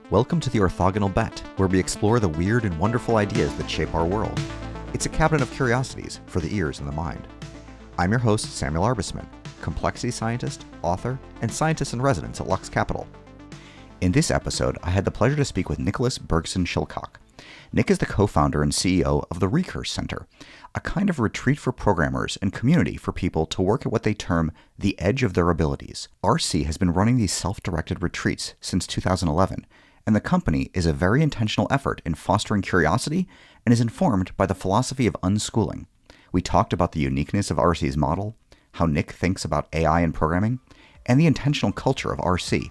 Welcome to the Orthogonal Bet, where we explore the weird and wonderful ideas that shape our world. It's a cabinet of curiosities for the ears and the mind. I'm your host, Samuel Arbesman, complexity scientist, author, and scientist in residence at Lux Capital. In this episode, I had the pleasure to speak with Nicholas Bergson-Shilcock. Nick is the co-founder and CEO of the Recurse Center, a kind of retreat for programmers and community for people to work at what they term the edge of their abilities. RC has been running these self-directed retreats since 2011, and the company is a very intentional effort in fostering curiosity and is informed by the philosophy of unschooling. We talked about the uniqueness of RC's model, how Nick thinks about AI and programming, and the intentional culture of RC.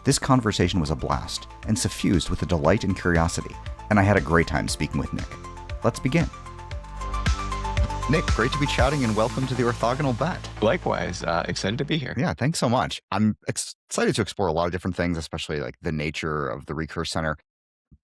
This conversation was a blast and suffused with a delight and curiosity, and I had a great time speaking with Nick. Let's begin. Nick, great to be chatting and welcome to the Orthogonal Bet. Likewise, excited to be here. Yeah, thanks so much. I'm excited to explore a lot of different things, especially like the nature of the Recurse Center.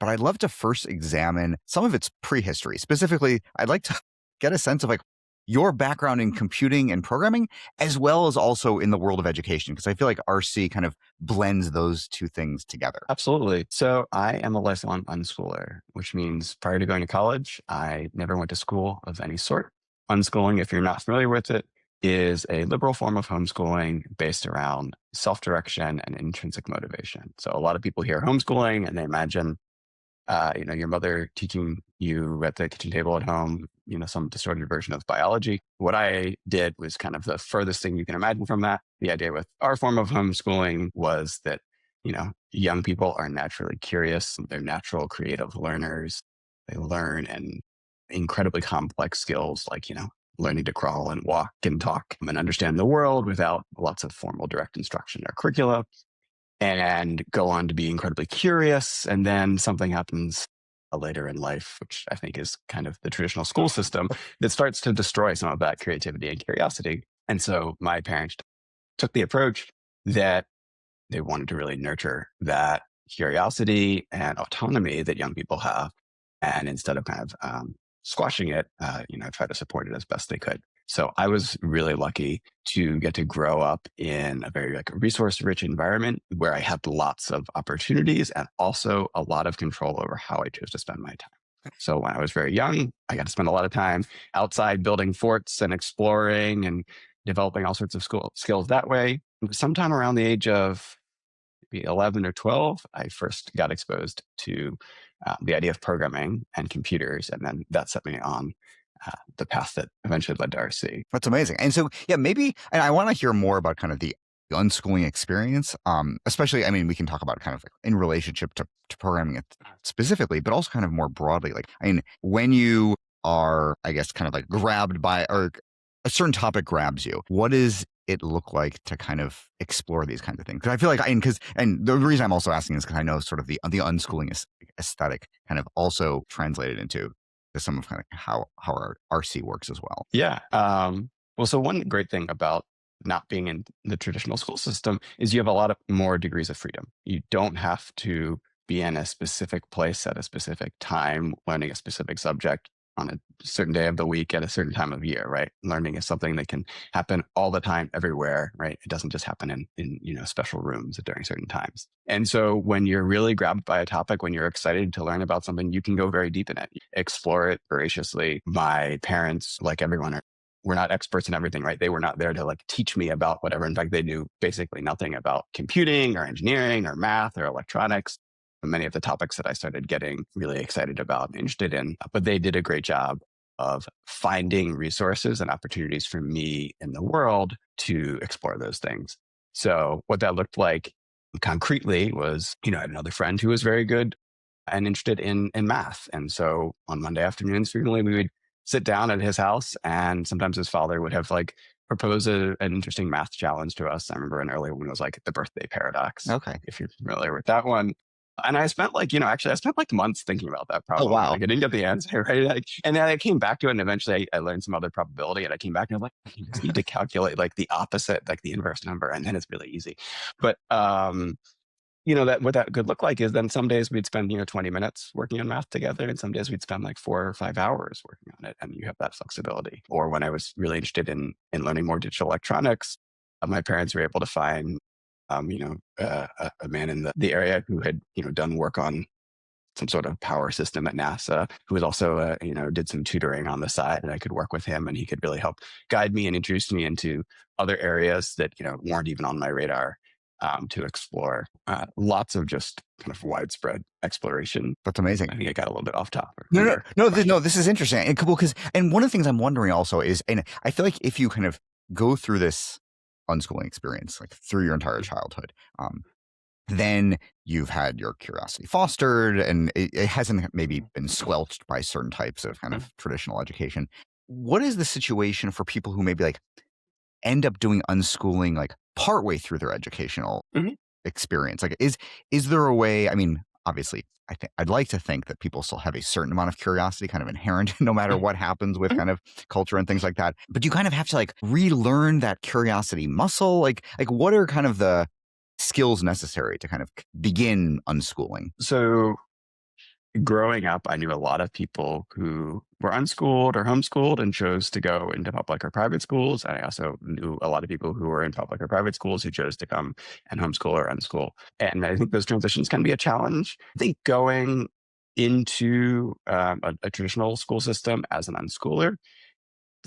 But I'd love to first examine some of its prehistory. Specifically, I'd like to get a sense of like your background in computing and programming, as well as also in the world of education, because I feel like RC kind of blends those two things together. Absolutely. So I am a lifelong unschooler, which means prior to going to college, I never went to school of any sort. Unschooling, if you're not familiar with it, is a liberal form of homeschooling based around self-direction and intrinsic motivation. So a lot of people hear homeschooling and they imagine, your mother teaching you at the kitchen table at home, some distorted version of biology. What I did was kind of the furthest thing you can imagine from that. The idea with our form of homeschooling was that, young people are naturally curious. They're natural creative learners. They learn and incredibly complex skills like, learning to crawl and walk and talk and understand the world without lots of formal direct instruction or curricula, and go on to be incredibly curious. And then something happens later in life, which I think is kind of the traditional school system, that starts to destroy some of that creativity and curiosity. And so my parents took the approach that they wanted to really nurture that curiosity and autonomy that young people have. And instead of kind of squashing it, try to support it as best they could. So I was really lucky to get to grow up in a very resource-rich environment where I had lots of opportunities and also a lot of control over how I chose to spend my time. So when I was very young, I got to spend a lot of time outside building forts and exploring and developing all sorts of skills that way. Sometime around the age of maybe 11 or 12, I first got exposed to the idea of programming and computers. And then that set me on the path that eventually led to RC. That's amazing. And so, and I want to hear more about kind of the unschooling experience, especially, we can talk about kind of like in relationship to programming it specifically, but also kind of more broadly. When you are, I guess, kind of like grabbed by, or a certain topic grabs you, what does it look like to kind of explore these kinds of things? Because I feel like, and the reason I'm also asking is because I know sort of the unschooling aesthetic kind of also translated into some of kind of how our RC works as well. Yeah. So one great thing about not being in the traditional school system is you have a lot of more degrees of freedom. You don't have to be in a specific place at a specific time, learning a specific subject on a certain day of the week at a certain time of year, right? Learning is something that can happen all the time, everywhere, right? It doesn't just happen in special rooms during certain times. And so when you're really grabbed by a topic, when you're excited to learn about something, you can go very deep in it, explore it voraciously. My parents, like everyone, were not experts in everything, right? They were not there to teach me about whatever. In fact, they knew basically nothing about computing or engineering or math or electronics. Many of the topics that I started getting really excited about and interested in, but they did a great job of finding resources and opportunities for me in the world to explore those things. So what that looked like concretely was, I had another friend who was very good and interested in math. And so on Monday afternoons, frequently we would sit down at his house, and sometimes his father would have propose an interesting math challenge to us. I remember an earlier one was the birthday paradox. Okay. If you're familiar with that one. And I spent I spent months thinking about that problem. Oh, wow. I didn't get the answer, right? And then I came back to it, and eventually I learned some other probability, and I came back and I was like, you just need to calculate the opposite, the inverse number, and then it's really easy. But what that could look like is then some days we'd spend 20 minutes working on math together, and some days we'd spend 4 or 5 hours working on it, and you have that flexibility. Or when I was really interested in learning more digital electronics, my parents were able to find a man in the area who had, done work on some sort of power system at NASA, who was also, did some tutoring on the side, and I could work with him, and he could really help guide me and introduce me into other areas that, weren't even on my radar, to explore. Lots of just kind of widespread exploration. That's amazing. I think I got a little bit off topic. No, this is interesting. And cool, and one of the things I'm wondering also is, and I feel like if you kind of go through this unschooling experience, like through your entire childhood, then you've had your curiosity fostered, and it hasn't maybe been squelched by certain types of kind of traditional education. What is the situation for people who maybe like end up doing unschooling like partway through their educational experience? Like, is there a way? I mean, obviously, I'd like to think that people still have a certain amount of curiosity kind of inherent no matter what happens with kind of culture and things like that. But you kind of have to like relearn that curiosity muscle. Like what are kind of the skills necessary to kind of begin unschooling? So growing up, I knew a lot of people who were unschooled or homeschooled and chose to go into public or private schools. And I also knew a lot of people who were in public or private schools who chose to come and homeschool or unschool. And I think those transitions can be a challenge. I think going into a traditional school system as an unschooler,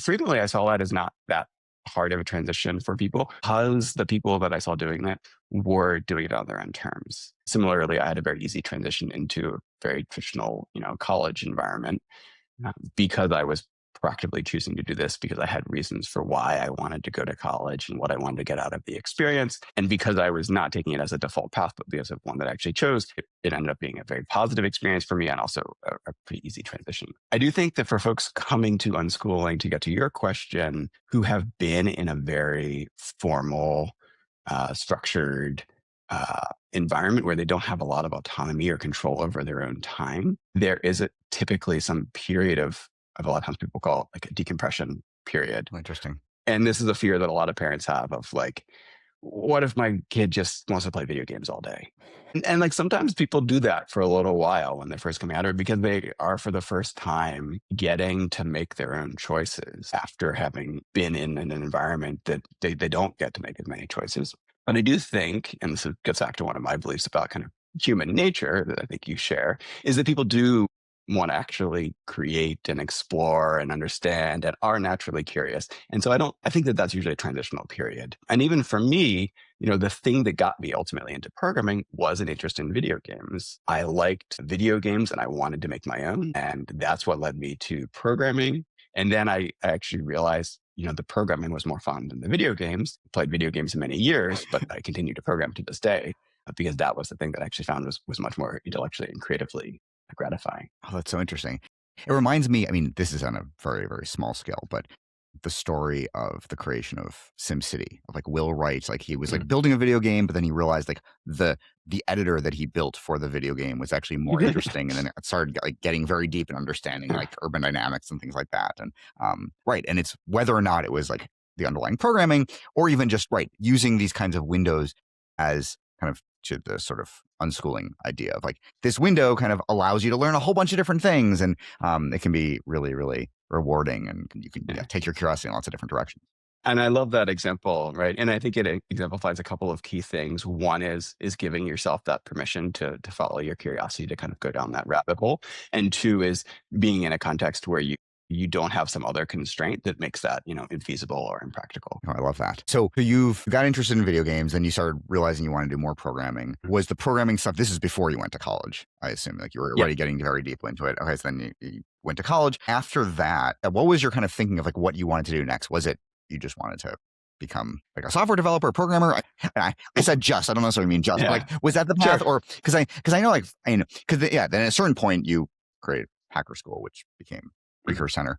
frequently I saw that as not that hard of a transition for people, because the people that I saw doing that were doing it on their own terms. Similarly, I had a very easy transition into a very traditional, college environment, because I was proactively choosing to do this because I had reasons for why I wanted to go to college and what I wanted to get out of the experience. And because I was not taking it as a default path, but because of one that I actually chose, it ended up being a very positive experience for me and also a pretty easy transition. I do think that for folks coming to unschooling, to get to your question, who have been in a very formal, structured, environment where they don't have a lot of autonomy or control over their own time, there is typically some period of a lot of times people call it like a decompression period. Interesting. And this is a fear that a lot of parents have of like, what if my kid just wants to play video games all day? And like sometimes people do that for a little while when they're first coming out of it, because they are for the first time getting to make their own choices after having been in an environment that they don't get to make as many choices. But I do think, and this gets back to one of my beliefs about kind of human nature that I think you share, is that people do want to actually create and explore and understand and are naturally curious. And so I think that that's usually a transitional period. And even for me, the thing that got me ultimately into programming was an interest in video games. I liked video games and I wanted to make my own. And that's what led me to programming. And then I actually realized, the programming was more fun than the video games. I played video games for many years, but I continue to program to this day because that was the thing that I actually found was much more intellectually and creatively gratifying. Oh, that's so interesting. It reminds me, I mean, this is on a very, very small scale, but the story of the creation of SimCity, of like Will Wright, like he was like building a video game, but then he realized like the editor that he built for the video game was actually more interesting. And then it started like getting very deep and understanding like urban dynamics and things like that. And right. And it's whether or not it was like the underlying programming or even just using these kinds of windows as kind of to the sort of unschooling idea of like this window kind of allows you to learn a whole bunch of different things, and it can be really, really rewarding, and you can take your curiosity in lots of different directions. And I love that example, right? And I think it exemplifies a couple of key things. One is giving yourself that permission to follow your curiosity, to kind of go down that rabbit hole. And two is being in a context where you don't have some other constraint that makes that, infeasible or impractical. Oh, I love that. So you've got interested in video games and you started realizing you want to do more programming. Was the programming stuff, this is before you went to college, I assume, like you were already getting very deep into it. Okay, so then you went to college. After that, what was your kind of thinking of like what you wanted to do next? Was it you just wanted to become like a software developer, programmer? I said just, I don't necessarily mean just, but like, was that the path? Sure. Or because I know then at a certain point you created Hacker School, which became Recurse Center.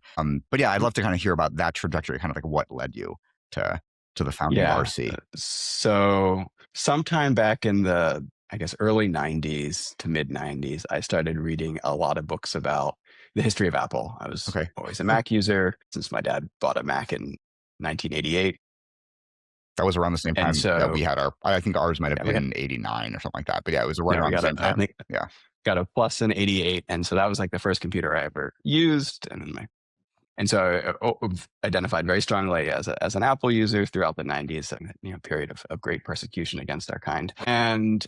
But yeah, I'd love to kind of hear about that trajectory, kind of like what led you to the founding of RC. So sometime back in the, I guess, early 90s to mid 90s, I started reading a lot of books about the history of Apple. I was always a Mac user since my dad bought a Mac in 1988. That was around the same time that we had I think ours might have been in 89 or something like that. But yeah, it was right around the same time. Got a Plus in 88. And so that was like the first computer I ever used. And then my And so I identified very strongly as an Apple user throughout the 90s, a period of great persecution against our kind. And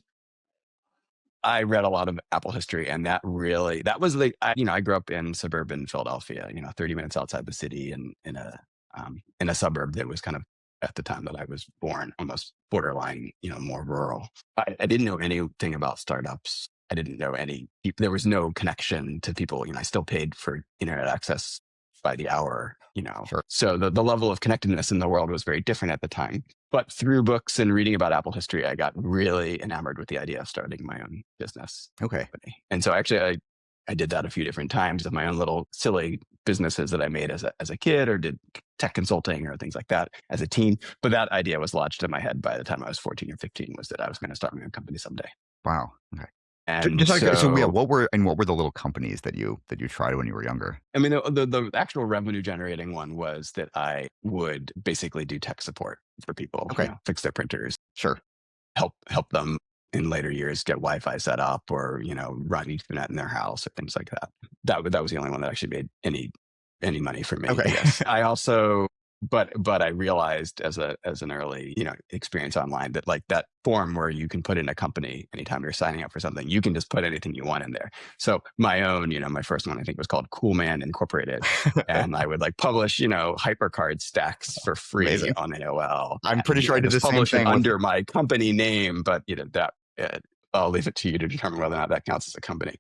I read a lot of Apple history, and that was I grew up in suburban Philadelphia, 30 minutes outside the city, and in a suburb that was kind of, at the time that I was born, almost borderline, more rural. I didn't know anything about startups. I didn't know there was no connection to people. I still paid for internet access by the hour, Sure. So the level of connectedness in the world was very different at the time. But through books and reading about Apple history, I got really enamored with the idea of starting my own business. Okay. Company. And so actually I did that a few different times of my own little silly businesses that I made as a kid, or did tech consulting or things like that as a teen. But that idea was lodged in my head by the time I was 14 or 15, was that I was going to start my own company someday. Wow. Okay. And what were the little companies that you tried when you were younger? I mean, the actual revenue generating one was that I would basically do tech support for people. Okay. Fix their printers. Sure. Help them in later years get Wi-Fi set up, or run Ethernet in their house, or things like that. That was the only one that actually made any money for me. Okay. Yes. I also, but I realized as an early experience online that like that form where you can put in a company anytime you're signing up for something, you can just put anything you want in there. So my own, my first one I think was called Cool Man Incorporated, and I would like publish hypercard stacks for free. Amazing. On AOL. I'm pretty sure I did the same thing under my company name, but I'll leave it to you to determine whether or not that counts as a company.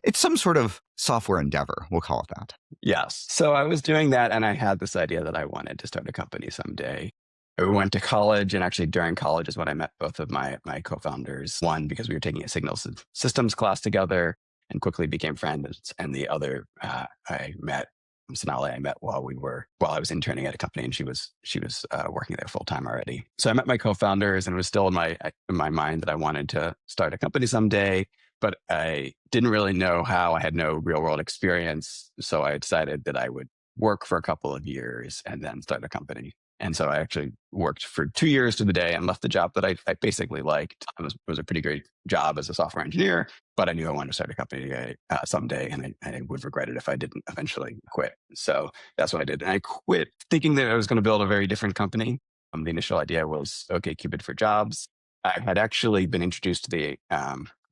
It's some sort of software endeavor. We'll call it that. Yes. So I was doing that, and I had this idea that I wanted to start a company someday. I went to college, and actually during college is when I met both of my co-founders. One, because we were taking a signal systems class together and quickly became friends. And the other, Sonnet, I met while I was interning at a company, and she was working there full time already. So I met my co-founders, and it was still in my mind that I wanted to start a company someday, but I didn't really know how. I had no real world experience, so I decided that I would work for a couple of years and then start a company. And so I actually worked for 2 years to the day and left the job that I basically liked. It was a pretty great job as a software engineer, but I knew I wanted to start a company someday, and I would regret it if I didn't eventually quit. So that's what I did. And I quit thinking that I was going to build a very different company. The initial idea was OkCupid for jobs. I had actually been introduced to the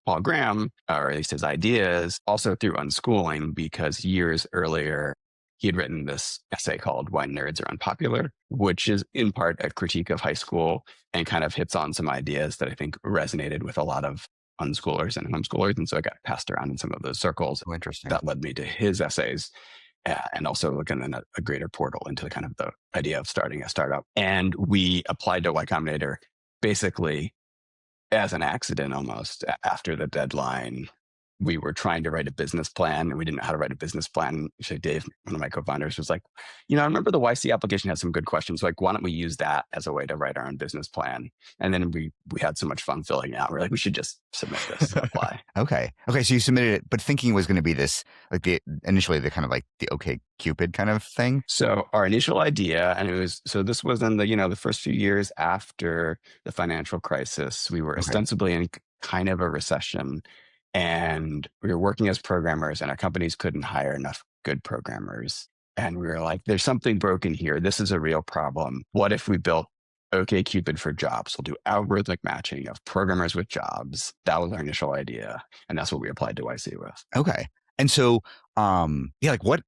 Paul Graham, or at least his ideas, also through unschooling, because years earlier, he had written this essay called Why Nerds Are Unpopular, which is in part a critique of high school and kind of hits on some ideas that I think resonated with a lot of unschoolers and homeschoolers. And so I got passed around in some of those circles. Oh, interesting. That led me to his essays, and also looking at a greater portal into kind of the idea of starting a startup. And we applied to Y Combinator basically as an accident almost. After the deadline, we were trying to write a business plan, and we didn't know how to write a business plan. Actually, Dave, one of my co-founders, was like, I remember the YC application has some good questions. Like, why don't we use that as a way to write our own business plan? And then we had so much fun filling it out. We're like, we should just submit this and apply. Okay. So you submitted it, but thinking it was going to be this, like initially the kind of like the OkCupid kind of thing. So our initial idea, and this was in the first few years after the financial crisis. We were ostensibly in kind of a recession. And we were working as programmers, and our companies couldn't hire enough good programmers. And we were like, there's something broken here. This is a real problem. What if we built OkCupid for jobs? We'll do algorithmic matching of programmers with jobs. That was our initial idea. And that's what we applied to YC with. Okay. And so, what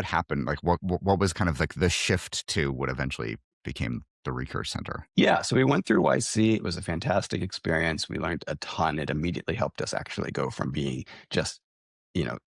happened? Like what was kind of like the shift to what eventually became the Recurse Center? Yeah, so we went through YC. It was a fantastic experience. We learned a ton. It immediately helped us actually go from being just,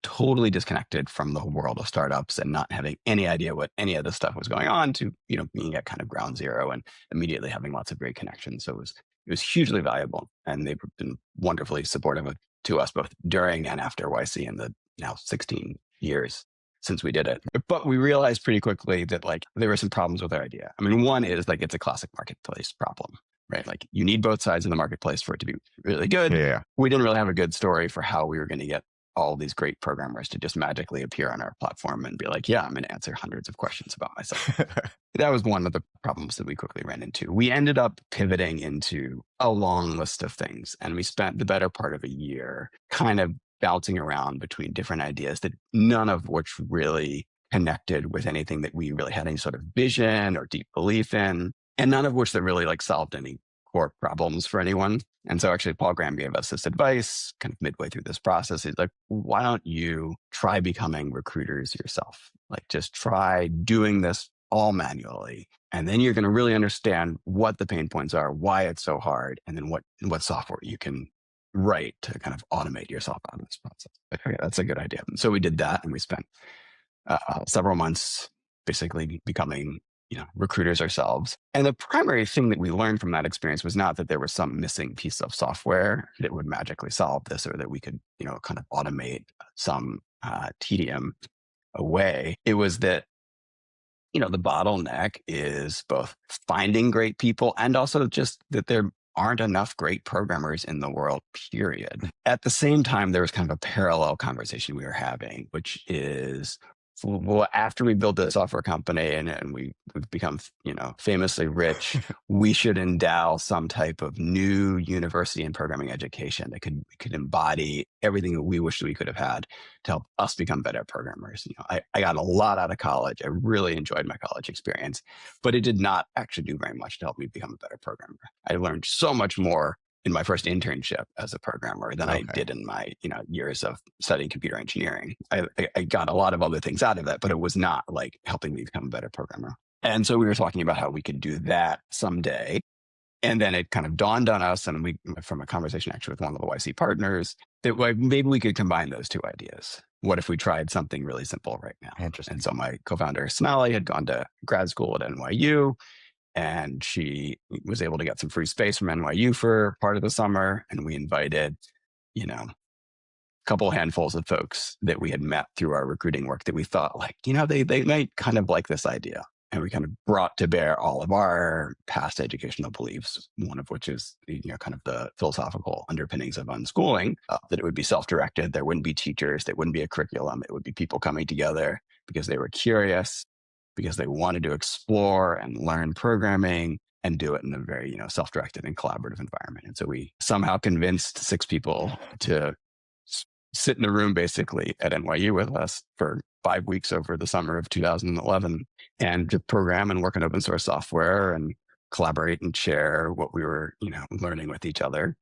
totally disconnected from the world of startups and not having any idea what any of this stuff was going on to, being at kind of ground zero and immediately having lots of great connections. So it was hugely valuable, and they've been wonderfully supportive to us both during and after YC in the now 16 years since we did it. But we realized pretty quickly that there were some problems with our idea. I mean, one is it's a classic marketplace problem, right? Like you need both sides of the marketplace for it to be really good. Yeah. We didn't really have a good story for how we were going to get all these great programmers to just magically appear on our platform and be like, yeah, I'm going to answer hundreds of questions about myself. That was one of the problems that we quickly ran into. We ended up pivoting into a long list of things, and we spent the better part of a year kind of bouncing around between different ideas that none of which really connected with anything that we really had any sort of vision or deep belief in, and none of which that really like solved any core problems for anyone. And so actually Paul Graham gave us this advice kind of midway through this process. He's like, why don't you try becoming recruiters yourself? Like just try doing this all manually. And then you're going to really understand what the pain points are, why it's so hard, and then what software you can write to kind of automate yourself out of this process. Okay, that's a good idea. And so we did that, and we spent several months basically becoming recruiters ourselves. And the primary thing that we learned from that experience was not that there was some missing piece of software that would magically solve this, or that we could kind of automate some tedium away. It was that the bottleneck is both finding great people and also just that there aren't enough great programmers in the world, period. At the same time, there was kind of a parallel conversation we were having, which is, well, after we build a software company and we've become, famously rich, we should endow some type of new university and programming education that could embody everything that we wish we could have had to help us become better programmers. I got a lot out of college. I really enjoyed my college experience, but it did not actually do very much to help me become a better programmer. I learned so much more in my first internship as a programmer than I did in my years of studying computer engineering. I got a lot of other things out of that, but it was not like helping me become a better programmer. And so we were talking about how we could do that someday. And then it kind of dawned on us, and we, from a conversation actually with one of the YC partners, that maybe we could combine those two ideas. What if we tried something really simple right now? Interesting. And so my co-founder, Sonali, had gone to grad school at NYU. And she was able to get some free space from NYU for part of the summer. And we invited, a couple handfuls of folks that we had met through our recruiting work that we thought they might kind of like this idea. And we kind of brought to bear all of our past educational beliefs, one of which is, kind of the philosophical underpinnings of unschooling, that it would be self-directed. There wouldn't be teachers. There wouldn't be a curriculum. It would be people coming together because they were curious, because they wanted to explore and learn programming and do it in a very, self-directed and collaborative environment. And so we somehow convinced 6 people to sit in a room basically at NYU with us for 5 weeks over the summer of 2011 and to program and work on open source software and collaborate and share what we were, learning with each other.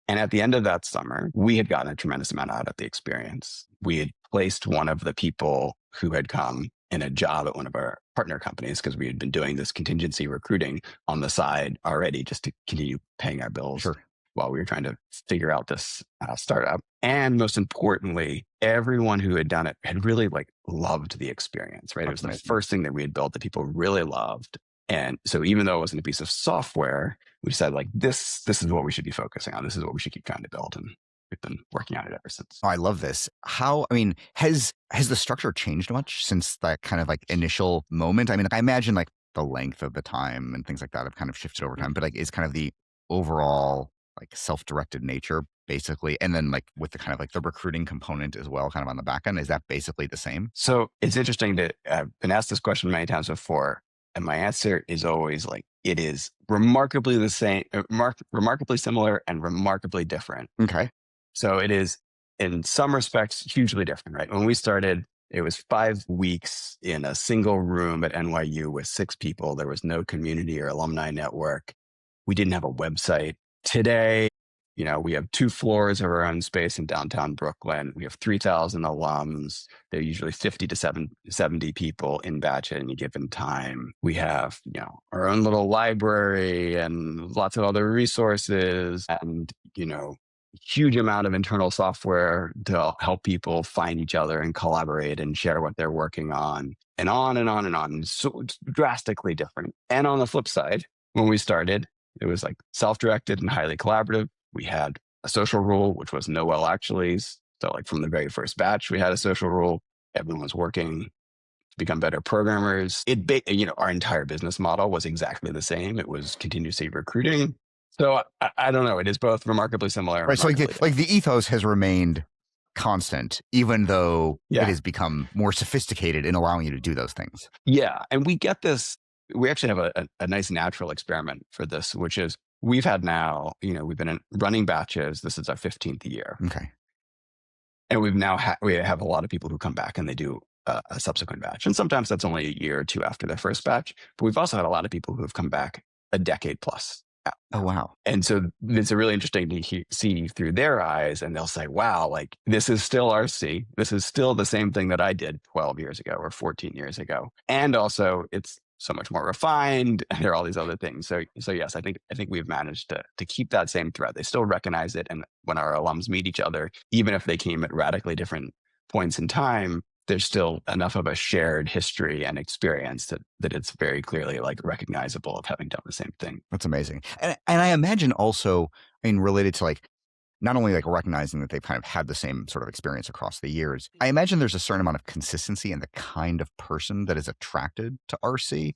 And at the end of that summer, we had gotten a tremendous amount out of the experience. We had placed one of the people who had come in a job at one of our partner companies because we had been doing this contingency recruiting on the side already just to continue paying our bills while we were trying to figure out this startup. And most importantly, everyone who had done it had really loved the experience, right? It was the first thing that we had built that people really loved. And so even though it wasn't a piece of software, we said this is what we should be focusing on. This is what we should keep trying to build. And we've been working on it ever since. Oh, I love this. Has the structure changed much since that kind of initial moment? I imagine the length of the time and things like that have kind of shifted over time, but is kind of the overall self-directed nature basically, and then with the kind of the recruiting component as well, kind of on the back end, is that basically the same? So it's interesting that I've been asked this question many times before, and my answer is always it is remarkably the same, remarkably similar, and remarkably different. Okay. So it is, in some respects, hugely different, right? When we started, it was 5 weeks in a single room at NYU with 6 people. There was no community or alumni network. We didn't have a website. Today, we have 2 floors of our own space in downtown Brooklyn. We have 3,000 alums. There are usually 50 to 70 people in batch at any given time. We have, our own little library and lots of other resources and, huge amount of internal software to help people find each other and collaborate and share what they're working on and on and on and on. So it's drastically different. And on the flip side, when we started, it was self-directed and highly collaborative. We had a social rule, which was no well actuallys. So from the very first batch, we had a social rule. Everyone was working to become better programmers. Our entire business model was exactly the same. It was continuously recruiting. So I don't know. It is both remarkably similar. Right. So the ethos has remained constant, even though it has become more sophisticated in allowing you to do those things. Yeah. And we get this. We actually have a nice natural experiment for this, which is we've had now, we've been running batches. This is our 15th year. Okay. And we have a lot of people who come back and they do a subsequent batch. And sometimes that's only a year or two after their first batch. But we've also had a lot of people who have come back a decade plus. Oh, wow. And so it's really interesting to see through their eyes, and they'll say, wow, like this is still RC. This is still the same thing that I did 12 years ago or 14 years ago. And also it's so much more refined. And there are all these other things. So yes, I think we've managed to keep that same thread. They still recognize it. And when our alums meet each other, even if they came at radically different points in time, there's still enough of a shared history and experience that it's very clearly like recognizable of having done the same thing. That's amazing. And I imagine also, I mean, related to like, not only like recognizing that they've kind of had the same sort of experience across the years, I imagine there's a certain amount of consistency in the kind of person that is attracted to RC.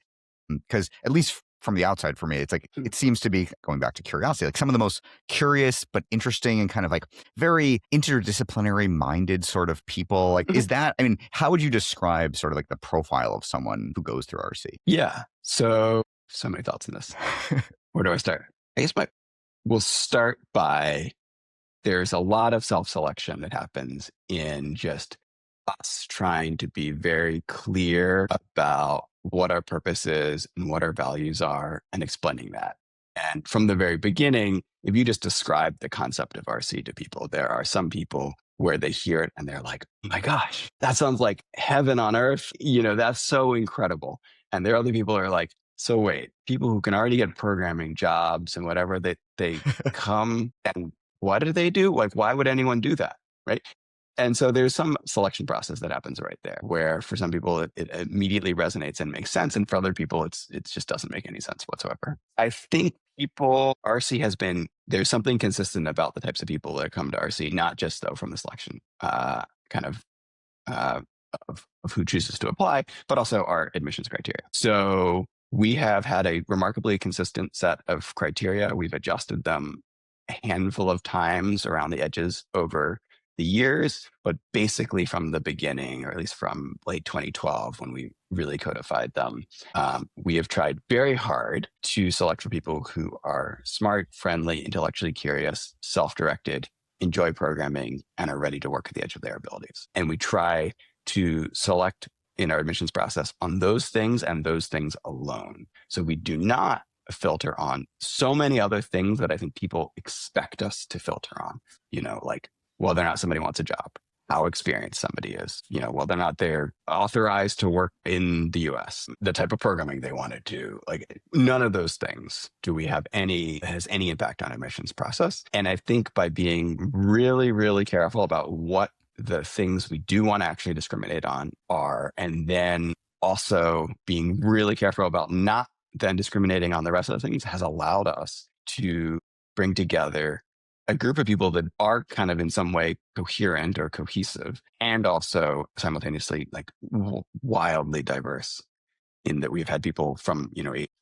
Because at least from the outside for me, it's like, it seems to be, going back to curiosity, like some of the most curious but interesting and kind of like very interdisciplinary minded sort of people. Like, is that, I mean, how would you describe sort of like the profile of someone who goes through RC? Yeah. So many thoughts in this. Where do I start? I guess we'll start by, there's a lot of self-selection that happens in just us trying to be very clear about what our purpose is and what our values are and explaining that. And from the very beginning, if you just describe the concept of RC to people, there are some people where they hear it and they're like, oh my gosh, that sounds like heaven on earth. That's so incredible. And there are other people who are like, so wait, people who can already get programming jobs and whatever, they come and what do they do? Like, why would anyone do that? Right. And so there's some selection process that happens right there, where for some people it immediately resonates and makes sense, and for other people it just doesn't make any sense whatsoever. I think there's something consistent about the types of people that come to RC, not just though from the selection of who chooses to apply, but also our admissions criteria. So we have had a remarkably consistent set of criteria. We've adjusted them a handful of times around the edges over the years, but basically from the beginning, or at least from late 2012, when we really codified them, we have tried very hard to select for people who are smart, friendly, intellectually curious, self-directed, enjoy programming, and are ready to work at the edge of their abilities. And we try to select in our admissions process on those things and those things alone. So we do not filter on so many other things that I think people expect us to filter on, like whether or not somebody wants a job, how experienced somebody is, whether or not they're authorized to work in the US, the type of programming they want to do. Like none of those things has any impact on admissions process. And I think by being really, really careful about what the things we do want to actually discriminate on are, and then also being really careful about not then discriminating on the rest of the things, has allowed us to bring together a group of people that are kind of in some way coherent or cohesive, and also simultaneously like wildly diverse, in that we've had people from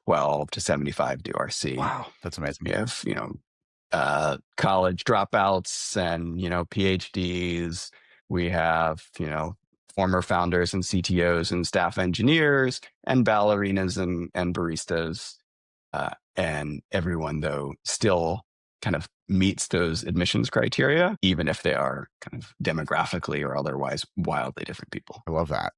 12 to 75 do RC. Wow, that's amazing. We have college dropouts and PhDs. We have former founders and CTOs and staff engineers and ballerinas and baristas, and everyone though still kind of meets those admissions criteria, even if they are kind of demographically or otherwise wildly different people. I love that.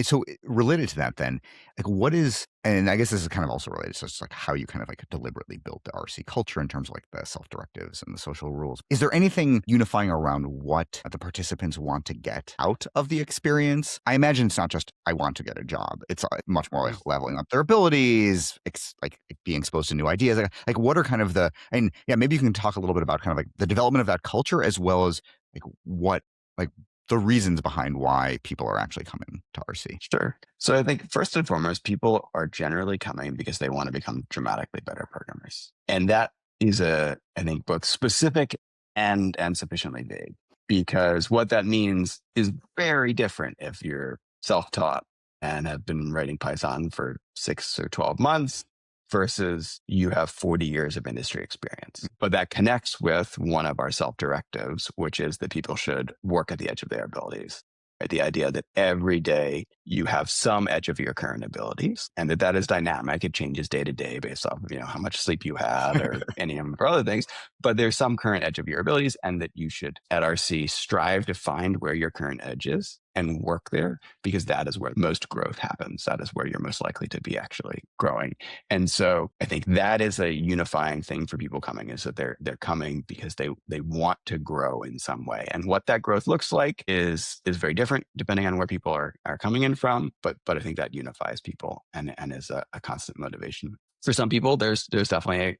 So related to that then, like what is, and I guess this is kind of also related, so it's like how you kind of like deliberately built the RC culture in terms of like the self-directives and the social rules. Is there anything unifying around what the participants want to get out of the experience? I imagine it's not just, I want to get a job. It's much more like leveling up their abilities, like being exposed to new ideas. Like what are kind of maybe you can talk a little bit about kind of like the development of that culture, as well as like what, like the reasons behind why people are actually coming to RC. Sure. So I think first and foremost, people are generally coming because they want to become dramatically better programmers. And that is I think both specific and sufficiently vague, because what that means is very different if you're self-taught and have been writing Python for 6 or 12 months versus you have 40 years of industry experience. But that connects with one of our self-directives, which is that people should work at the edge of their abilities. Right? The idea that every day you have some edge of your current abilities and that is dynamic. It changes day to day based off of, how much sleep you had or any number of other things. But there's some current edge of your abilities, and that you should at RC strive to find where your current edge is and work there, because that is where most growth happens. That is where you're most likely to be actually growing. And so I think that is a unifying thing for people coming, is that they're coming because they want to grow in some way. And what that growth looks like is very different depending on where people are coming in from. But I think that unifies people and is a constant motivation. For some people, there's definitely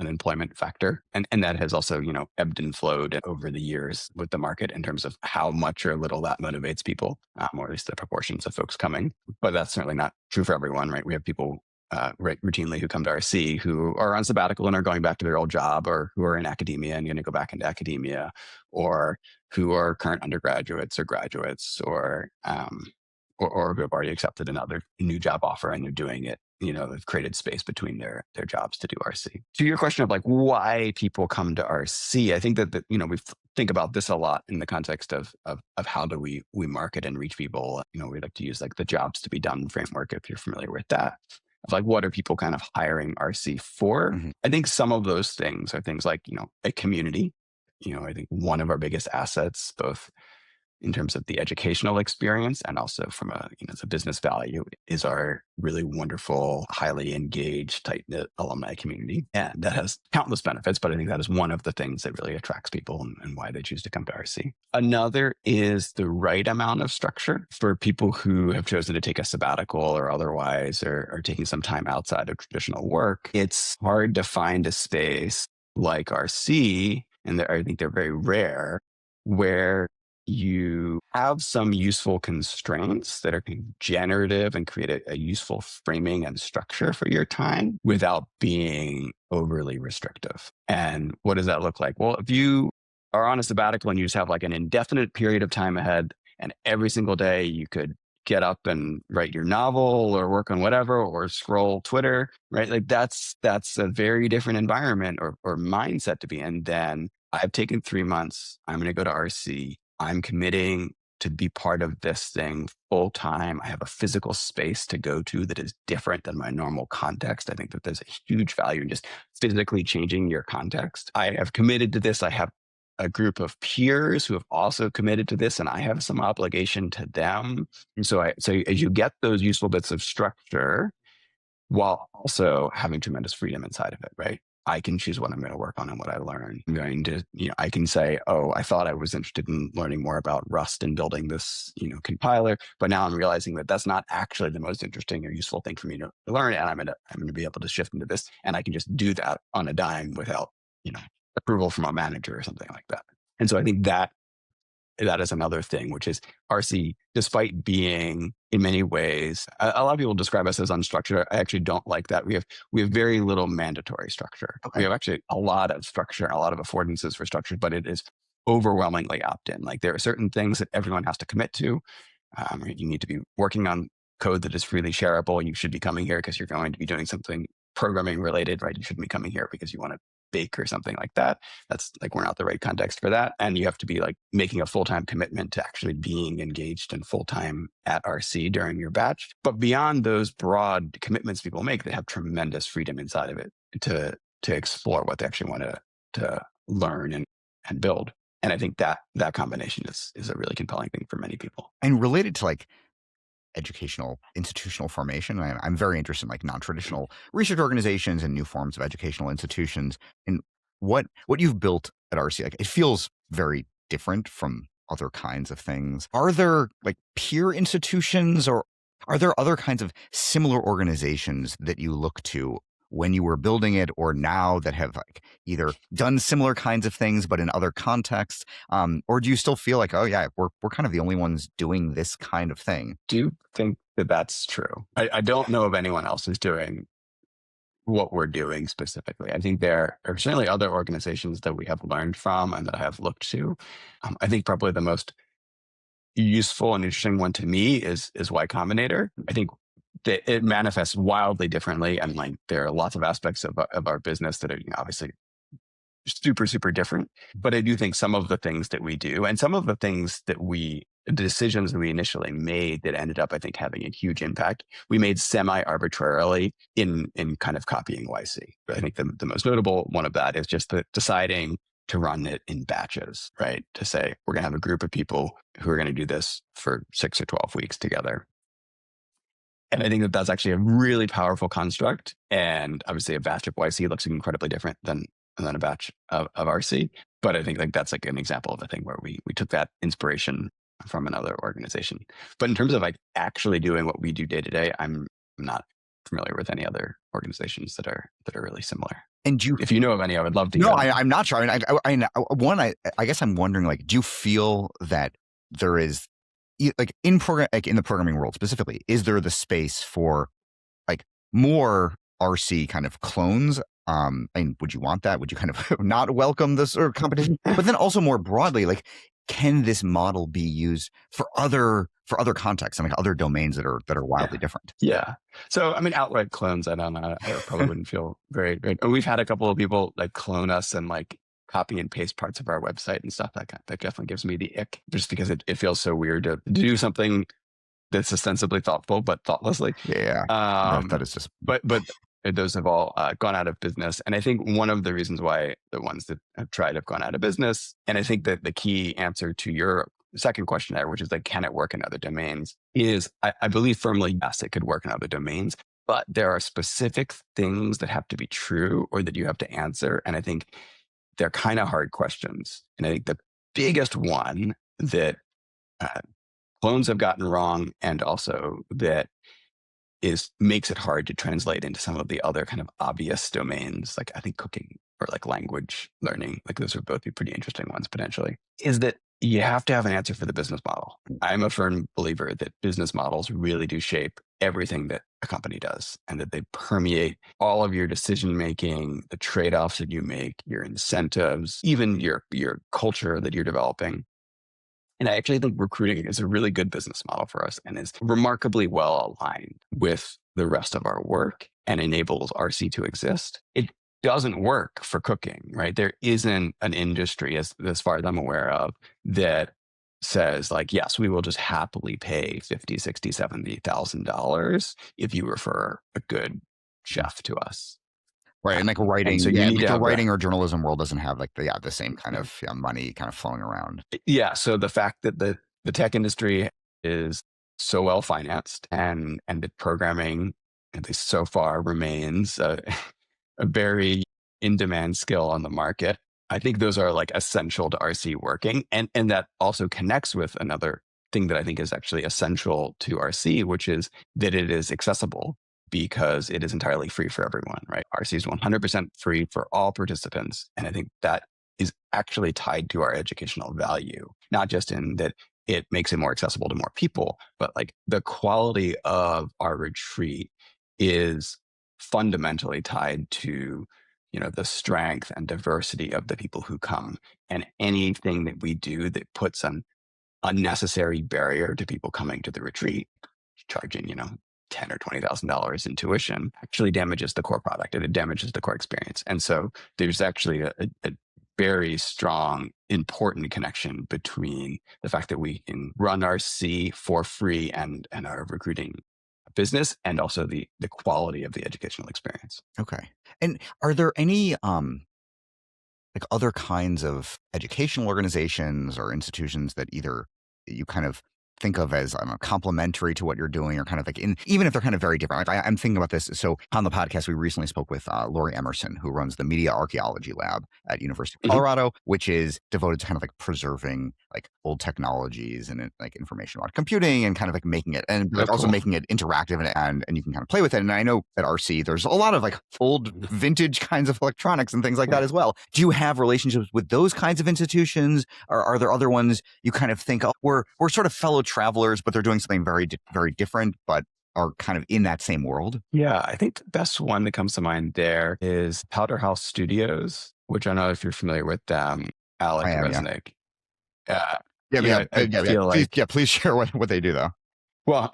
an employment factor. And that has also, ebbed and flowed over the years with the market in terms of how much or little that motivates people, or at least the proportions of folks coming. But that's certainly not true for everyone, right? We have people routinely who come to RC who are on sabbatical and are going back to their old job, or who are in academia and going to go back into academia, or who are current undergraduates or graduates, or who have already accepted another new job offer and they're doing it. They've created space between their jobs to do RC. To your question of why people come to RC, I think that we think about this a lot in the context of how do we market and reach people. We like to use the jobs to be done framework, if you're familiar with that. Of what are people kind of hiring RC for? Mm-hmm. I think some of those things are things like, a community. I think one of our biggest assets, both in terms of the educational experience and also from the business value, is our really wonderful, highly engaged, tight-knit alumni community. And that has countless benefits, but I think that is one of the things that really attracts people and why they choose to come to RC. Another is the right amount of structure for people who have chosen to take a sabbatical or otherwise, or taking some time outside of traditional work. It's hard to find a space like RC, and I think they're very rare, where you have some useful constraints that are generative and create a useful framing and structure for your time without being overly restrictive. And what does that look like? Well, if you are on a sabbatical and you just have an indefinite period of time ahead, and every single day you could get up and write your novel or work on whatever, or scroll Twitter, right? That's a very different environment or mindset to be in. Then I've taken 3 months. I'm going to go to RC. I'm committing to be part of this thing full time. I have a physical space to go to that is different than my normal context. I think that there's a huge value in just physically changing your context. I have committed to this. I have a group of peers who have also committed to this, and I have some obligation to them. And so as you get those useful bits of structure, while also having tremendous freedom inside of it, right? I can choose what I'm going to work on and what I learn. I'm going to, I can say, oh, I thought I was interested in learning more about Rust and building this, compiler, but now I'm realizing that that's not actually the most interesting or useful thing for me to learn. And I'm going to be able to shift into this, and I can just do that on a dime without, approval from a manager or something like that. And so I think that is another thing, which is RC, despite being in many ways, a lot of people describe us as unstructured. I actually don't like that. We have very little mandatory structure. Okay. We have actually a lot of structure, a lot of affordances for structure, but it is overwhelmingly opt-in. There are certain things that everyone has to commit to. You need to be working on code that is freely shareable. You should be coming here because you're going to be doing something programming related, right? You shouldn't be coming here because you want to bake or something like that. That's we're not the right context for that. And you have to be making a full-time commitment to actually being engaged and full-time at RC during your batch. But beyond those broad commitments people make, they have tremendous freedom inside of it to explore what they actually want to learn and build. And I think that combination is a really compelling thing for many people. And related to educational institutional formation, I'm very interested in non-traditional research organizations and new forms of educational institutions. And what you've built at RC, it feels very different from other kinds of things. Are there peer institutions, or are there other kinds of similar organizations that you look to when you were building it, or now that have either done similar kinds of things but in other contexts, or do you still feel oh yeah, we're kind of the only ones doing this kind of thing? Do you think that that's true? I don't know if anyone else is doing what we're doing specifically. I think there are certainly other organizations that we have learned from and that I have looked to. I think probably the most useful and interesting one to me is Y Combinator. I think it manifests wildly differently, and there are lots of aspects of our business that are obviously super, super different. But I do think some of the things that we do and some of the things that we decisions that we initially made that ended up, I think, having a huge impact, we made semi-arbitrarily in kind of copying YC. But I think the most notable one of that is just deciding to run it in batches, right? To say, we're going to have a group of people who are going to do this for 6 or 12 weeks together. And I think that that's actually a really powerful construct. And obviously a batch of YC looks incredibly different than a batch of RC. But I think like that's like an example of a thing where we took that inspiration from another organization. But in terms of like actually doing what we do day to day, I'm not familiar with any other organizations that are really similar. And if you know of any, I would love to. No, I'm not sure. I guess I'm wondering, like, do you feel that there is, like in the programming world specifically, is there the space for like more RC kind of clones? And would you want that? Would you kind of not welcome this sort of competition? But then also more broadly, like, can this model be used for other contexts and like other domains that are wildly different? Yeah. So I mean, outright clones, I don't know. I probably wouldn't feel very good. We've had a couple of people like clone us and like copy and paste parts of our website and stuff. That definitely gives me the ick, just because it feels so weird to do something that's ostensibly thoughtful but thoughtlessly. Yeah. That is just. But those have all gone out of business. And I think one of the reasons why the ones that have tried have gone out of business, and I think that the key answer to your second question there, which is like, can it work in other domains, is I believe firmly, yes, it could work in other domains, but there are specific things that have to be true or that you have to answer. And I think they're kind of hard questions. And I think the biggest one that clones have gotten wrong, and also that makes it hard to translate into some of the other kind of obvious domains, like I think cooking or like language learning, like those would both be pretty interesting ones potentially, is that you have to have an answer for the business model. I'm a firm believer that business models really do shape everything that a company does, and that they permeate all of your decision-making, the trade-offs that you make, your incentives, even your culture that you're developing. And I actually think recruiting is a really good business model for us and is remarkably well aligned with the rest of our work and enables RC to exist. It doesn't work for cooking, right? There isn't an industry, as far as I'm aware of, that says like, yes, we will just happily pay $50,000, $60,000, $70,000 if you refer a good chef to us. Right. And like writing, so the writing or journalism world doesn't have like the same kind of money kind of flowing around. Yeah. So the fact that the tech industry is so well financed and the programming, at least so far, remains a very in-demand skill on the market, I think those are like essential to RC working. And that also connects with another thing that I think is actually essential to RC, which is that it is accessible, because it is entirely free for everyone, right? RC is 100% free for all participants. And I think that is actually tied to our educational value, not just in that it makes it more accessible to more people, but like the quality of our retreat is fundamentally tied to, the strength and diversity of the people who come. And anything that we do that puts an unnecessary barrier to people coming to the retreat, charging, $10,000 or $20,000 in tuition, actually damages the core product, and it damages the core experience. And so there's actually a very strong, important connection between the fact that we can run RC for free and our recruiting business, and also the quality of the educational experience. Okay. And are there any like other kinds of educational organizations or institutions that either you kind of think of as complementary to what you're doing, or kind of like even if they're kind of very different? Like I'm thinking about this. So on the podcast, we recently spoke with Lori Emerson, who runs the Media Archaeology Lab at University of Colorado, which is devoted to kind of like preserving like old technologies and like information about computing, and kind of like making it, and also making it interactive, and you can kind of play with it. And I know at RC, there's a lot of like old vintage kinds of electronics and things like that as well. Do you have relationships with those kinds of institutions, or are there other ones you kind of think, oh, we're sort of fellow travelers, but they're doing something very, very different, but are kind of in that same world? Yeah, I think the best one that comes to mind there is Powder House Studios, which I don't know if you're familiar with them, Alec Resnick. Please share what they do, though. Well,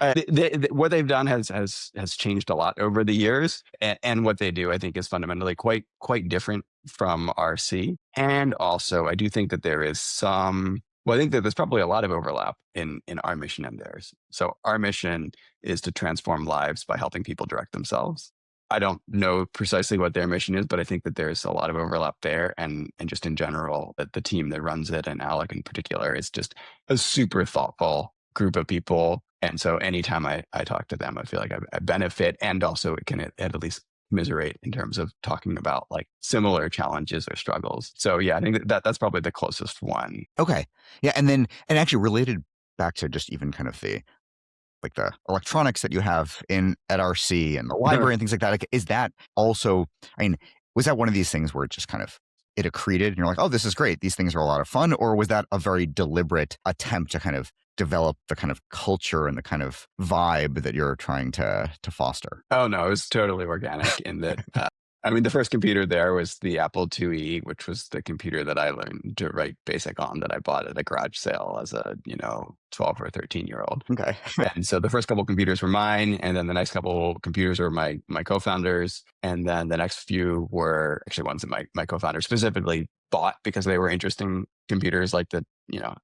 what they've done has changed a lot over the years, and what they do, I think, is fundamentally quite different from RC. And also, I do think that there is some Well, I think that there's probably a lot of overlap in our mission and theirs. So our mission is to transform lives by helping people direct themselves. I don't know precisely what their mission is, but I think that there's a lot of overlap there. And just in general, that the team that runs it, and Alec in particular, is just a super thoughtful group of people. And so anytime I talk to them, I feel like I benefit, and also it can at least commiserate in terms of talking about like similar challenges or struggles. So yeah, I think that's probably the closest one. Okay. Yeah. And actually related back to just even kind of the electronics that you have at RC and the library and things like that. Like, is that also, I mean, was that one of these things where it just kind of, it accreted and you're like, oh, this is great, these things are a lot of fun? Or was that a very deliberate attempt to kind of develop the kind of culture and the kind of vibe that you're trying to foster? Oh no, it was totally organic in that. I mean, the first computer there was the Apple IIe, which was the computer that I learned to write BASIC on, that I bought at a garage sale as a 12 or 13-year-old. Okay. And so the first couple of computers were mine, and then the next couple of computers were my co-founders, and then the next few were actually ones that my co-founder specifically bought because they were interesting computers, like the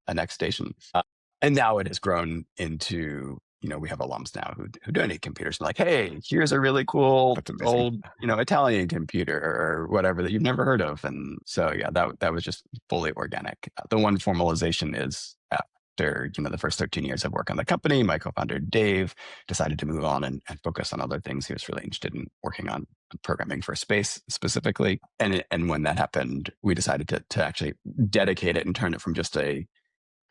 a Next Station. And now it has grown into, we have alums now who donate computers and like, hey, here's a really cool old, Italian computer or whatever that you've never heard of. And so, yeah, that was just fully organic. The one formalization is after, the first 13 years of work on the company, my co-founder, Dave, decided to move on and focus on other things. He was really interested in working on programming for space specifically. And when that happened, we decided to actually dedicate it and turn it from just a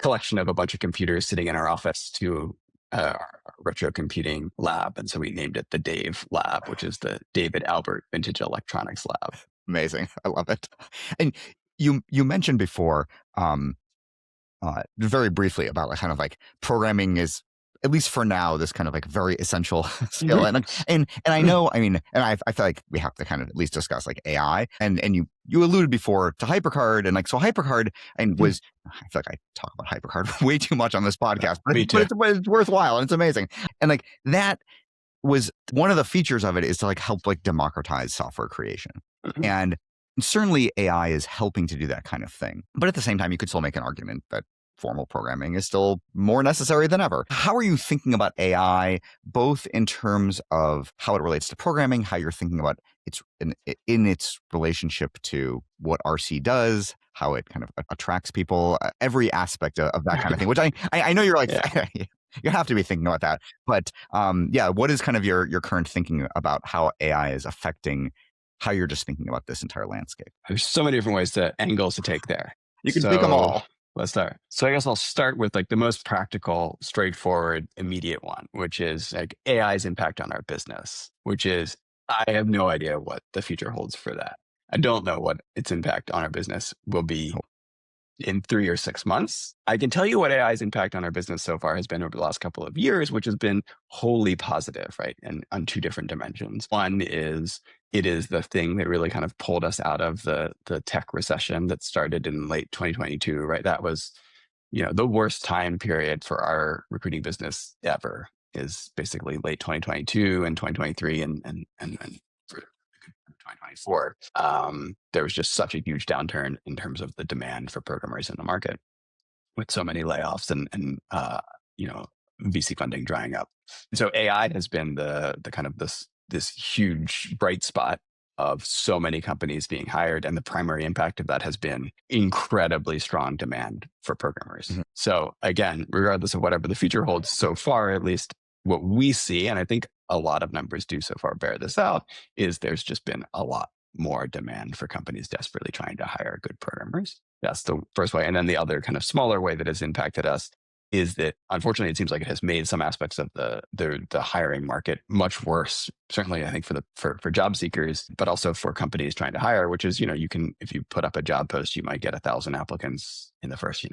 collection of a bunch of computers sitting in our office to our retro computing lab. And so we named it the Dave Lab, which is the David Albert Vintage Electronics Lab. Amazing. I love it. And you mentioned before, very briefly, about kind of like programming is, at least for now, this kind of like very essential skill. And I know, I mean, and I feel like we have to kind of at least discuss like AI, and you alluded before to HyperCard, and like, so HyperCard was, I feel like I talk about HyperCard way too much on this podcast, but it's worthwhile and it's amazing. And like that was one of the features of it, is to like help like democratize software creation. And certainly AI is helping to do that kind of thing. But at the same time, you could still make an argument that formal programming is still more necessary than ever. How are you thinking about AI, both in terms of how it relates to programming, how you're thinking about its in its relationship to what RC does, how it kind of attracts people, every aspect of that kind of thing, which I know you're like, you have to be thinking about that. But what is kind of your current thinking about how AI is affecting how you're just thinking about this entire landscape? There's so many different angles to take there. You can pick them all. Let's start. So I guess I'll start with like the most practical, straightforward, immediate one, which is like AI's impact on our business, which is, I have no idea what the future holds for that. I don't know what its impact on our business will be in 3 or 6 months. I can tell you what AI's impact on our business so far has been over the last couple of years, which has been wholly positive, right? And on two different dimensions. One is, it is the thing that really kind of pulled us out of the tech recession that started in late 2022, right? That was, the worst time period for our recruiting business ever, is basically late 2022 and 2023 and for 2024. There was just such a huge downturn in terms of the demand for programmers in the market, with so many layoffs and VC funding drying up. And so AI has been the kind of this huge bright spot of so many companies being hired. And the primary impact of that has been incredibly strong demand for programmers. So again, regardless of whatever the future holds, so far, at least what we see, and I think a lot of numbers do so far bear this out, is there's just been a lot more demand for companies desperately trying to hire good programmers. That's the first way. And then the other kind of smaller way that has impacted us is that, unfortunately, it seems like it has made some aspects of the hiring market much worse. Certainly, I think for job seekers, but also for companies trying to hire, which is, you can, if you put up a job post, you might get 1,000 applicants in the first,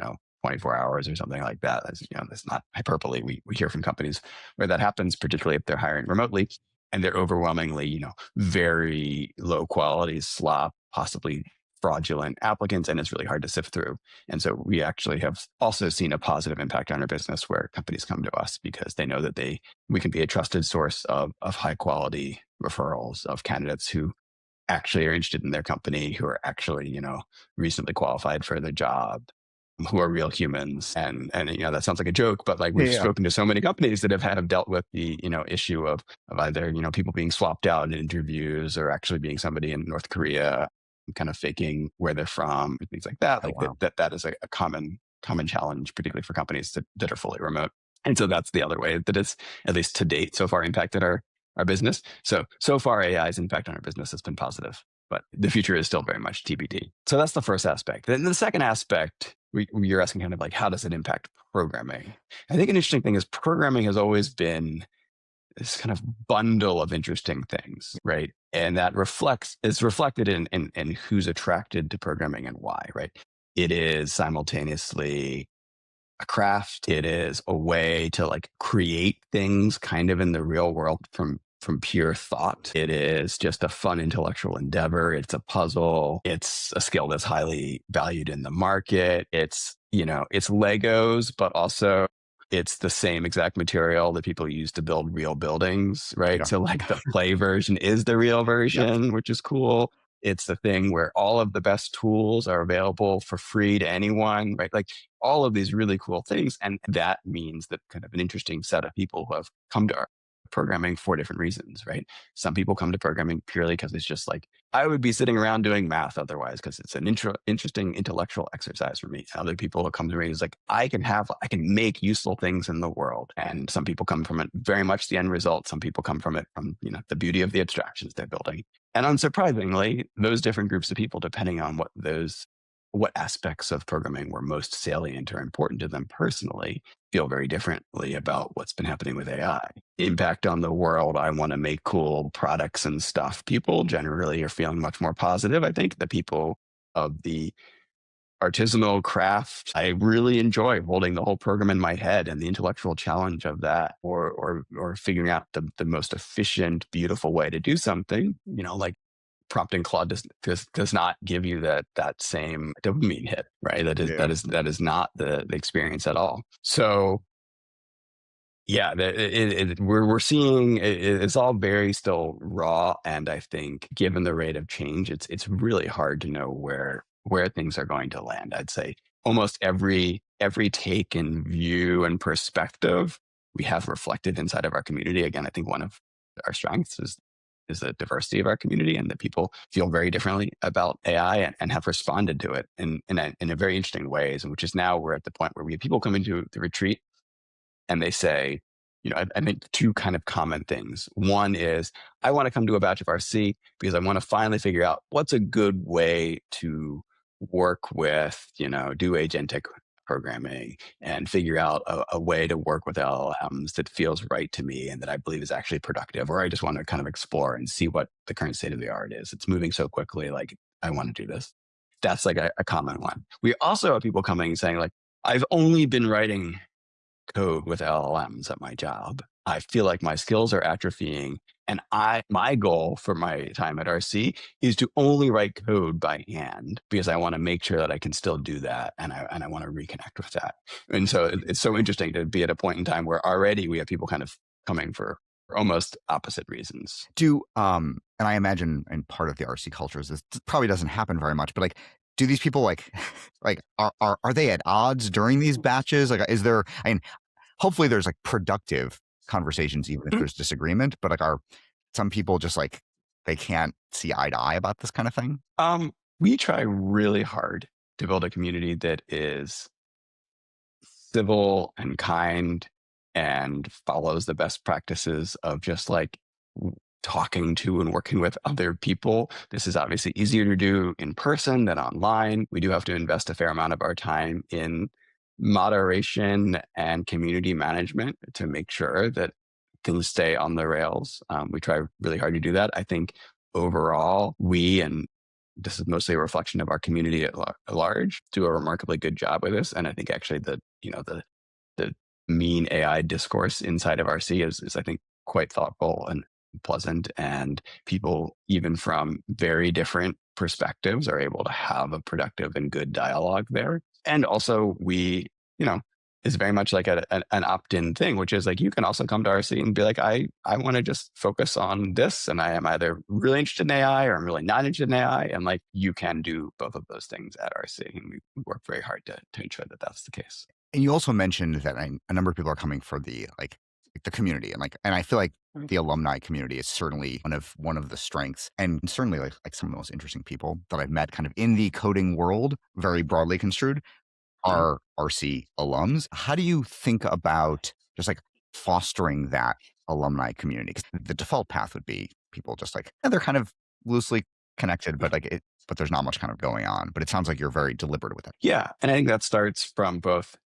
24 hours or something like that. That's not hyperbole. We hear from companies where that happens, particularly if they're hiring remotely, and they're overwhelmingly, very low quality slop, possibly fraudulent applicants, and it's really hard to sift through. And so we actually have also seen a positive impact on our business, where companies come to us because they know that we can be a trusted source of high quality referrals of candidates who actually are interested in their company, who are actually, reasonably qualified for the job. who are real humans. And that sounds like a joke, but like we've Yeah. spoken to so many companies that have dealt with the, issue of either, people being swapped out in interviews or actually being somebody in North Korea, kind of faking where they're from, things like that. Oh, Like wow. that is a common challenge, particularly for companies that are fully remote. And so that's the other way that it's, at least to date, so far impacted our business. So far, AI's impact on our business has been positive, but the future is still very much TBD. So that's the first aspect. Then the second aspect, you're asking kind of like, how does it impact programming? I think an interesting thing is programming has always been this kind of bundle of interesting things, right? And that is reflected in who's attracted to programming and why, right? It is simultaneously a craft. It is a way to like create things kind of in the real world from pure thought. It is just a fun intellectual endeavor. It's a puzzle. It's a skill that's highly valued in the market. It's Legos, but also it's the same exact material that people use to build real buildings, right? Yeah. So like the play version is the real version, Yep. which is cool. It's the thing where all of the best tools are available for free to anyone, right? Like all of these really cool things. And that means that kind of an interesting set of people who have come to our programming for different reasons, right? Some people come to programming purely because it's just like, I would be sitting around doing math otherwise because it's an interesting intellectual exercise for me. Other people who come to me is like, I can make useful things in the world. And some people come from it very much the end result. Some people come from it from, the beauty of the abstractions they're building. And unsurprisingly, those different groups of people, depending on what aspects of programming were most salient or important to them personally, feel very differently about what's been happening with AI. Impact on the world, I want to make cool products and stuff. People generally are feeling much more positive. I think the people of the artisanal craft, I really enjoy holding the whole program in my head and the intellectual challenge of that, or figuring out the most efficient, beautiful way to do something, like prompting Claude does not give you that same dopamine hit, right? That is not the experience at all. So yeah, we're seeing it's all very still raw, and I think given the rate of change, it's really hard to know where things are going to land. I'd say almost every take and view and perspective we have reflected inside of our community. Again, I think one of our strengths is the diversity of our community, and that people feel very differently about AI and have responded to it in a very interesting ways. And which is now we're at the point where we have people come into the retreat and they say, I think two kind of common things. One is, I want to come to a batch of RC because I want to finally figure out what's a good way to work with, do agentic programming and figure out a way to work with LLMs that feels right to me and that I believe is actually productive, or I just want to kind of explore and see what the current state of the art is. It's moving so quickly, like I want to do this. That's like a common one. We also have people coming and saying like, I've only been writing code with LLMs at my job. I feel like my skills are atrophying. And my goal for my time at RC is to only write code by hand because I want to make sure that I can still do that. And I want to reconnect with that. And so it's so interesting to be at a point in time where already we have people kind of coming for almost opposite reasons. And I imagine in part of the RC cultures, this probably doesn't happen very much, but like, do these people like are they at odds during these batches? Like, is there, hopefully there's like productive conversations, even if there's disagreement, but like, are some people just like, they can't see eye to eye about this kind of thing? We try really hard to build a community that is civil and kind and follows the best practices of just like talking to and working with other people. This is obviously easier to do in person than online. We do have to invest a fair amount of our time in moderation and community management to make sure that things stay on the rails. We try really hard to do that. I think overall, and this is mostly a reflection of our community at large, do a remarkably good job with this. And I think actually the mean AI discourse inside of RC is I think quite thoughtful and pleasant, and people even from very different perspectives are able to have a productive and good dialogue there. And also we, is very much like an opt-in thing, which is like, you can also come to RC and be like, I want to just focus on this. And I am either really interested in AI or I'm really not interested in AI. And like, you can do both of those things at RC. And we work very hard to ensure that that's the case. And you also mentioned that a number of people are coming for the the community, and I feel like the alumni community is certainly one of the strengths, and certainly like some of the most interesting people that I've met kind of in the coding world, very broadly construed, are RC alums. How do you think about just like fostering that alumni community? Because the default path would be people just like, they're kind of loosely connected, but but there's not much kind of going on. But it sounds like you're very deliberate with it. Yeah. And I think that starts from both.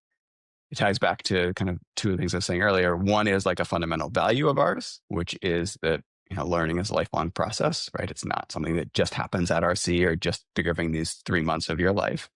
It ties back to kind of two of the things I was saying earlier. One is like a fundamental value of ours, which is that, learning is a lifelong process, right? It's not something that just happens at RC or just during these 3 months of your life.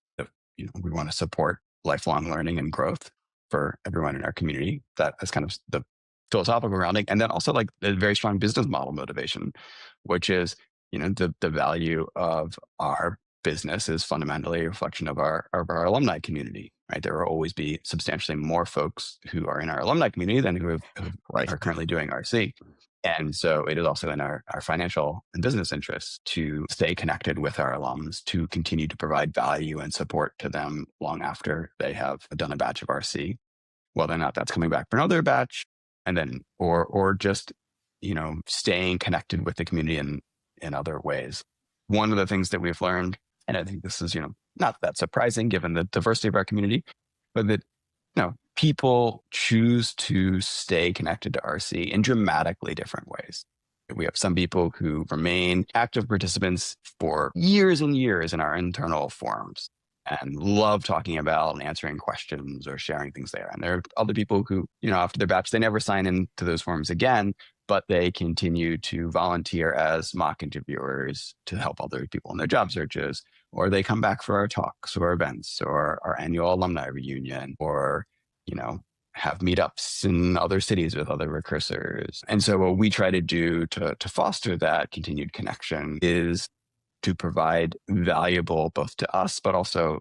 We want to support lifelong learning and growth for everyone in our community. That is kind of the philosophical grounding. And then also like a very strong business model motivation, which is, the value of our business is fundamentally a reflection of our alumni community, right? There will always be substantially more folks who are in our alumni community than who are currently doing RC. And so it is also in our financial and business interests to stay connected with our alums, to continue to provide value and support to them long after they have done a batch of RC, whether or not that's coming back for another batch, and then, or just, staying connected with the community in other ways. One of the things that we've learned, and I think this is, not that surprising given the diversity of our community, but that, people choose to stay connected to RC in dramatically different ways. We have some people who remain active participants for years and years in our internal forums and love talking about and answering questions or sharing things there. And there are other people who, after their batch, they never sign into those forums again, but they continue to volunteer as mock interviewers to help other people in their job searches, or they come back for our talks or events or our annual alumni reunion, or, have meetups in other cities with other recursors. And so what we try to do to foster that continued connection is to provide valuable, both to us, but also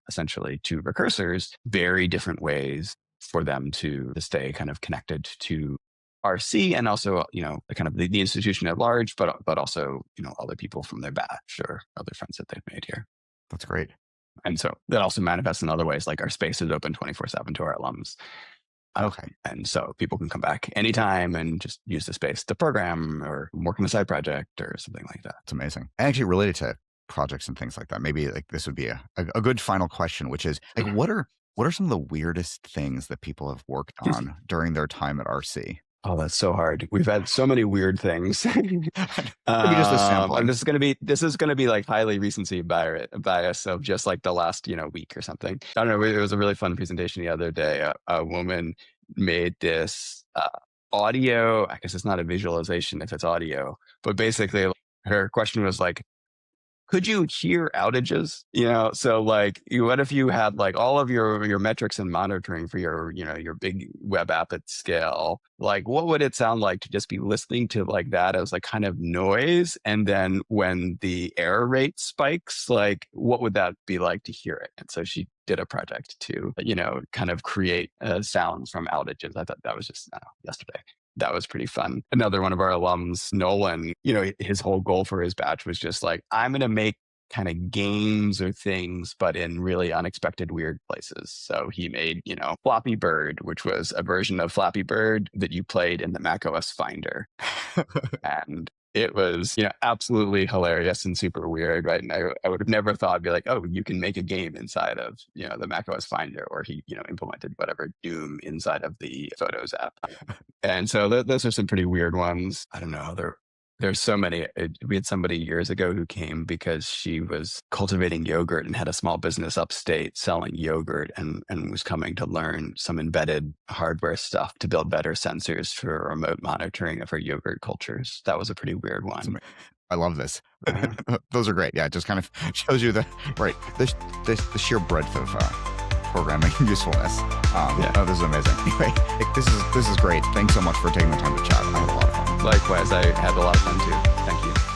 essentially to recursors, very different ways for them to stay kind of connected to RC and also, kind of the institution at large, but also, other people from their batch or other friends that they've made here. That's great. And so that also manifests in other ways, like our space is open 24/7 to our alums. Okay. And so people can come back anytime and just use the space to program or work on a side project or something like that. It's amazing. And actually related to projects and things like that, maybe like this would be a good final question, which is like, what are some of the weirdest things that people have worked on during their time at RC? Oh, that's so hard. We've had so many weird things. Maybe just a sample. And this is gonna be like highly recency bias of just like the last week or something. I don't know. It was a really fun presentation the other day. A woman made this audio. I guess it's not a visualization if it's audio, but basically her question was like, could you hear outages? So like, what if you had like all of your metrics and monitoring for your big web app at scale? Like, what would it sound like to just be listening to like that as like kind of noise? And then when the error rate spikes, like what would that be like to hear it? And so she did a project to, kind of create sounds from outages. I thought that was just yesterday. That was pretty fun. Another one of our alums, Nolan, his whole goal for his batch was just like, I'm going to make kind of games or things, but in really unexpected, weird places. So he made, Flappy Bird, which was a version of Flappy Bird that you played in the macOS Finder. And it was, absolutely hilarious and super weird, right? And I would have never thought, I'd be like, oh, you can make a game inside of, the macOS Finder, or he, implemented whatever Doom inside of the Photos app. And so those are some pretty weird ones. I don't know. There's so many. We had somebody years ago who came because she was cultivating yogurt and had a small business upstate selling yogurt and was coming to learn some embedded hardware stuff to build better sensors for remote monitoring of her yogurt cultures. That was a pretty weird one. I love this. Those are great. Yeah, it just kind of shows you the sheer breadth of programming usefulness. Oh, this is amazing. Anyway, this is great. Thanks so much for taking the time to chat. I had a lot of fun. Likewise, I had a lot of fun too. Thank you.